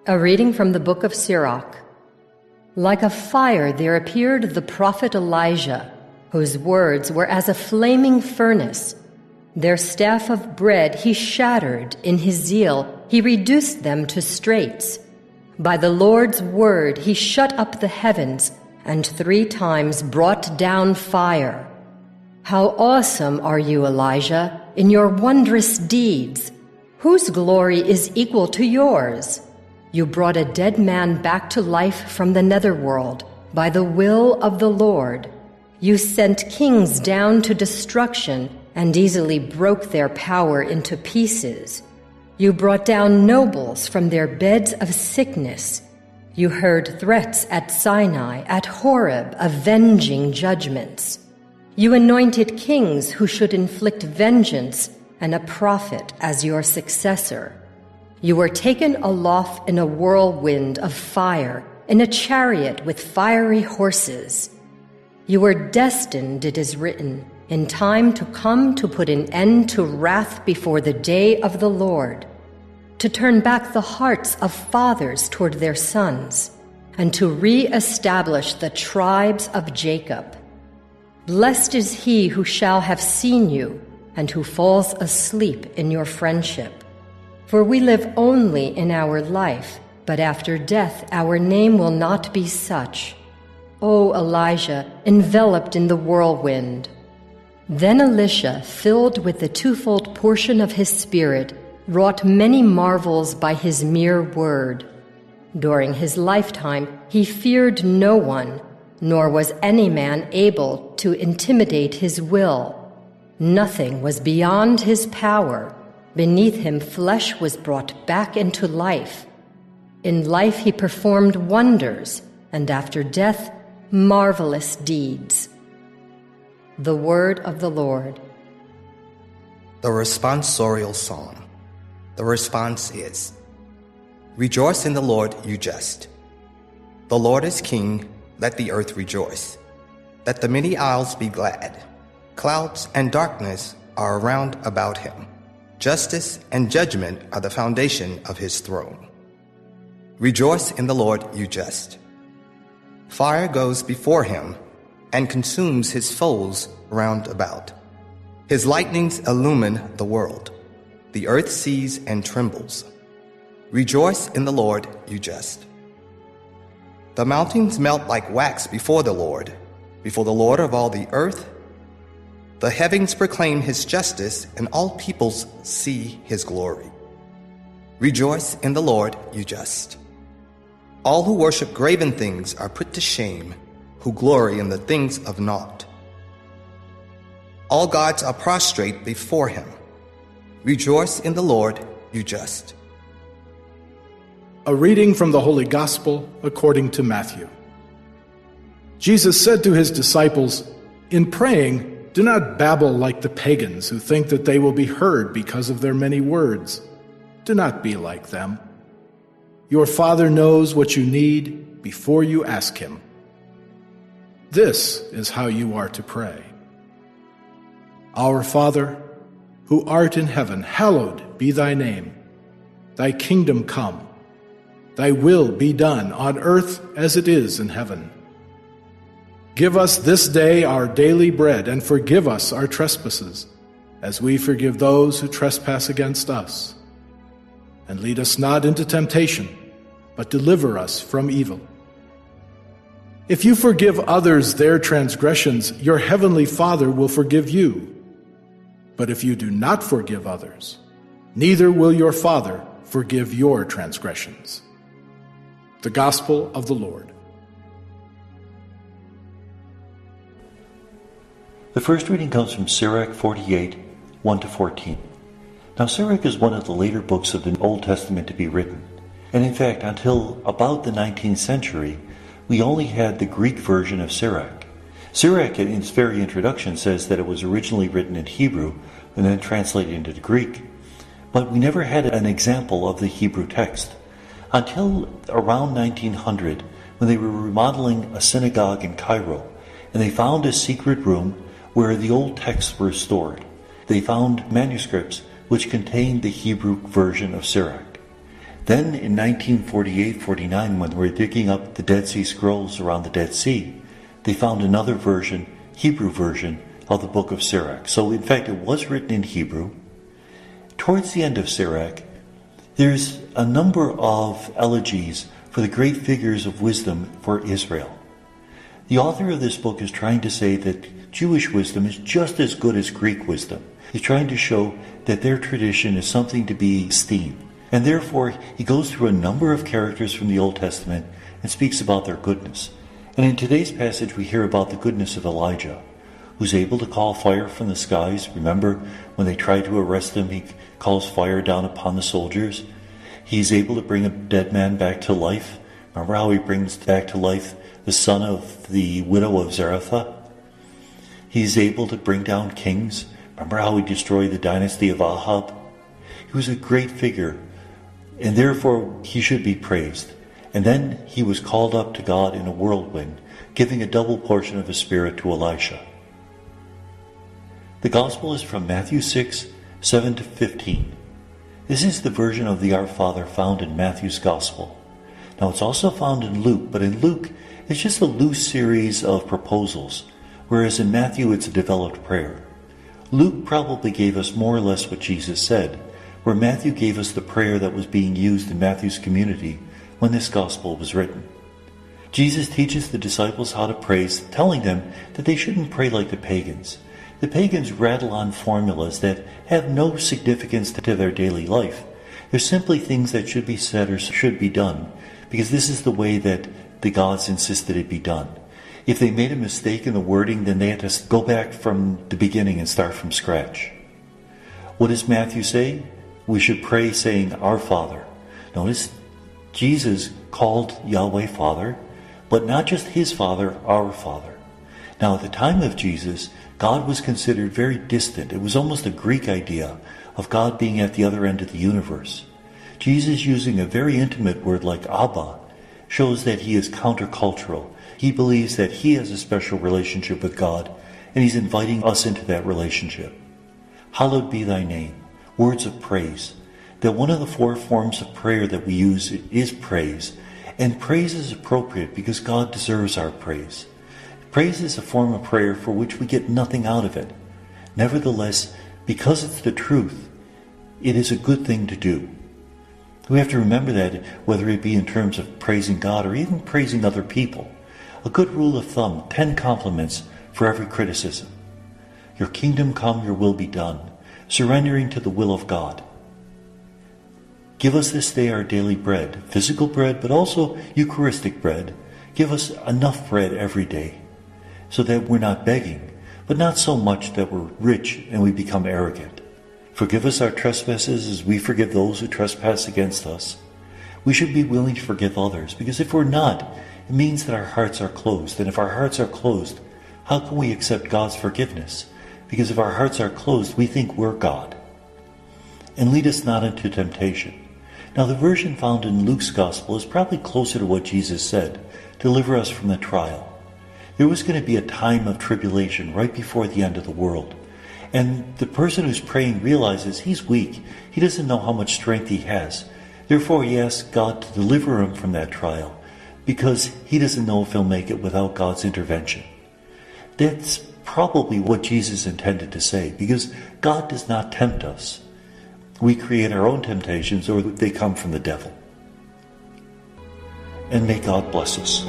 A reading from the book of Sirach. Like a fire there appeared the prophet Elijah, whose words were as a flaming furnace. Their staff of bread he shattered, in his zeal he reduced them to straits. By the Lord's word he shut up the heavens, and 3 times brought down fire. How awesome are you, Elijah, in your wondrous deeds! Whose glory is equal to yours? You brought a dead man back to life from the netherworld by the will of the Lord. You sent kings down to destruction and easily broke their power into pieces. You brought down nobles from their beds of sickness. You heard threats at Sinai, at Horeb, avenging judgments. You anointed kings who should inflict vengeance, and a prophet as your successor. You were taken aloft in a whirlwind of fire, in a chariot with fiery horses. You were destined, it is written, in time to come to put an end to wrath before the day of the Lord, to turn back the hearts of fathers toward their sons, and to re-establish the tribes of Jacob. Blessed is he who shall have seen you, and who falls asleep in your friendship. For we live only in our life, but after death our name will not be such. O Elijah, enveloped in the whirlwind. Then Elisha, filled with the 2-fold portion of his spirit, wrought many marvels by his mere word. During his lifetime he feared no one, nor was any man able to intimidate his will. Nothing was beyond his power. Beneath him flesh was brought back into life. In life he performed wonders, and after death, marvelous deeds. The word of the Lord. The responsorial psalm. The response is, Rejoice in the Lord, you just. The Lord is king, let the earth rejoice. Let the many isles be glad. Clouds and darkness are around about him. Justice and judgment are the foundation of his throne. Rejoice in the Lord, you just. Fire goes before him and consumes his foes round about. His lightnings illumine the world. The earth sees and trembles. Rejoice in the Lord, you just. The mountains melt like wax before the Lord of all the earth. The heavens proclaim his justice, and all peoples see his glory. Rejoice in the Lord, you just. All who worship graven things are put to shame, who glory in the things of naught. All gods are prostrate before him. Rejoice in the Lord, you just. A reading from the Holy Gospel according to Matthew. Jesus said to his disciples, In praying, do not babble like the pagans who think that they will be heard because of their many words. Do not be like them. Your Father knows what you need before you ask him. This is how you are to pray. Our Father, who art in heaven, hallowed be thy name. Thy kingdom come. Thy will be done on earth as it is in heaven. Give us this day our daily bread, and forgive us our trespasses, as we forgive those who trespass against us. And lead us not into temptation, but deliver us from evil. If you forgive others their transgressions, your heavenly Father will forgive you. But if you do not forgive others, neither will your Father forgive your transgressions. The Gospel of the Lord. The first reading comes from Sirach 48, 1-14. Now Sirach is one of the later books of the Old Testament to be written, and in fact until about the 19th century we only had the Greek version of Sirach. Sirach in its very introduction says that it was originally written in Hebrew and then translated into the Greek, but we never had an example of the Hebrew text until around 1900 when they were remodeling a synagogue in Cairo, and they found a secret room where the old texts were stored. They found manuscripts which contained the Hebrew version of Sirach. Then in 1948-49, when they were digging up the Dead Sea Scrolls around the Dead Sea, they found another version, Hebrew version, of the book of Sirach. So in fact, it was written in Hebrew. Towards the end of Sirach, there's a number of elegies for the great figures of wisdom for Israel. The author of this book is trying to say that Jewish wisdom is just as good as Greek wisdom. He's trying to show that their tradition is something to be esteemed. And therefore, he goes through a number of characters from the Old Testament and speaks about their goodness. And in today's passage, we hear about the goodness of Elijah, who's able to call fire from the skies. Remember, when they tried to arrest him, he calls fire down upon the soldiers. He's able to bring a dead man back to life. Remember how he brings back to life the son of the widow of Zarephath? He's able to bring down kings. Remember how he destroyed the dynasty of Ahab? He was a great figure, and therefore he should be praised. And then he was called up to God in a whirlwind, giving a double portion of his spirit to Elisha. The Gospel is from Matthew 6, 7-15. This is the version of the Our Father found in Matthew's Gospel. Now it's also found in Luke, but in Luke it's just a loose series of proposals, whereas in Matthew it's a developed prayer. Luke probably gave us more or less what Jesus said, where Matthew gave us the prayer that was being used in Matthew's community when this Gospel was written. Jesus teaches the disciples how to pray, telling them that they shouldn't pray like the pagans. The pagans rattle on formulas that have no significance to their daily life. They're simply things that should be said or should be done, because this is the way that the gods insisted it be done. If they made a mistake in the wording, then they had to go back from the beginning and start from scratch. What does Matthew say? We should pray saying, Our Father. Notice, Jesus called Yahweh Father, but not just his Father, our Father. Now, at the time of Jesus, God was considered very distant. It was almost a Greek idea of God being at the other end of the universe. Jesus using a very intimate word like Abba shows that he is countercultural. He believes that he has a special relationship with God, and he's inviting us into that relationship. Hallowed be thy name. Words of praise. That one of the 4 forms of prayer that we use is praise, and praise is appropriate because God deserves our praise. Praise is a form of prayer for which we get nothing out of it. Nevertheless, because it's the truth, it is a good thing to do. We have to remember that, whether it be in terms of praising God or even praising other people. A good rule of thumb, 10 compliments for every criticism. Your kingdom come, your will be done. Surrendering to the will of God. Give us this day our daily bread, physical bread, but also Eucharistic bread. Give us enough bread every day, so that we're not begging, but not so much that we're rich and we become arrogant. Forgive us our trespasses as we forgive those who trespass against us. We should be willing to forgive others, because if we're not, it means that our hearts are closed. And if our hearts are closed, how can we accept God's forgiveness? Because if our hearts are closed, we think we're God. And lead us not into temptation. Now, the version found in Luke's Gospel is probably closer to what Jesus said, deliver us from the trial. There was going to be a time of tribulation right before the end of the world. And the person who's praying realizes he's weak. He doesn't know how much strength he has. Therefore, he asks God to deliver him from that trial, because he doesn't know if he'll make it without God's intervention. That's probably what Jesus intended to say, because God does not tempt us. We create our own temptations, or they come from the devil. And may God bless us.